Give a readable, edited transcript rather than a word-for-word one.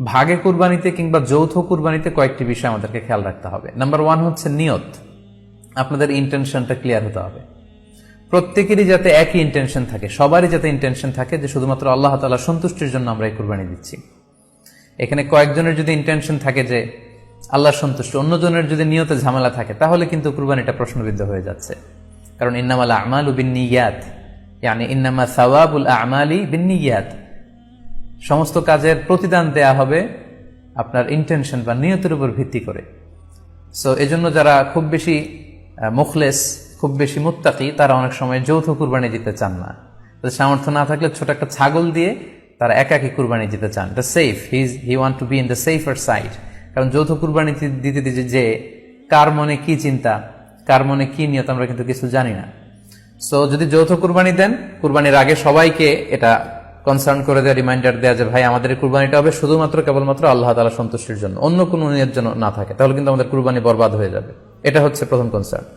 ভাগে কুরবানিতে কিংবা যৌথ কুরবানিতে কয়েকটি বিষয় আমাদেরকে খেয়াল রাখতে হবে। নাম্বার 1 হচ্ছে নিয়ত। আপনাদের ইন্টেনশনটা ক্লিয়ার হতে হবে। প্রত্যেকেরই যাতে একই ইন্টেনশন থাকে, সবারই যাতে ইন্টেনশন থাকে যে শুধুমাত্র আল্লাহ তাআলা সন্তুষ্টির জন্য আমরা এই কুরবানি দিচ্ছি। এখানে কয়েকজনের যদি ইন্টেনশন থাকে যে আল্লাহর সন্তুষ্টি, অন্যজনের যদি নিয়তে ঝামেলা থাকে, তাহলে কিন্তু কুরবানিটা প্রশ্নবিদ্ধ হয়ে যাচ্ছে। কারণ ইন্নামাল আমালু বিন্নিয়াত, ইয়ানি ইন্নামা সাওয়াবুল আমালি বিন্নিয়াত, সমস্ত কাজের প্রতিদান দেয়া হবে আপনার ইন্টেনশন বা নিয়তের উপর ভিত্তি করে। সো এজন্য যারা খুব বেশি মুখলেস, খুব বেশি মুত্তাকি, তারা অনেক সময় যৌথ কুরবানি দিতে চান না। তাদের সামর্থ্য না থাকলে ছোট একটা ছাগল দিয়ে তারা একাকি কুরবানি দিতে চান। এটা safe, he want to be in the safer side. কারণ যৌথ কুরবানি দিতে দিতে যে কার মনে কি চিন্তা, কার মনে কি নিয়ত, আমরা কিন্তু কিছু জানি না। সো যদি যৌথ কুরবানি দেন, কুরবানির আগে সবাইকে এটা কনসার্ন করে দেওয়া, রিমাইন্ডার দেওয়া যে ভাই আমাদের কুরবানিটা হবে শুধুমাত্র কেবলমাত্র আল্লাহ তাআলা সন্তুষ্টির জন্য, অন্য কোনো নিয়ত যেন না থাকে, তাহলে কিন্তু আমাদের কুরবানি বরবাদ হয়ে যাবে। এটা হচ্ছে প্রথম কনসার্ন।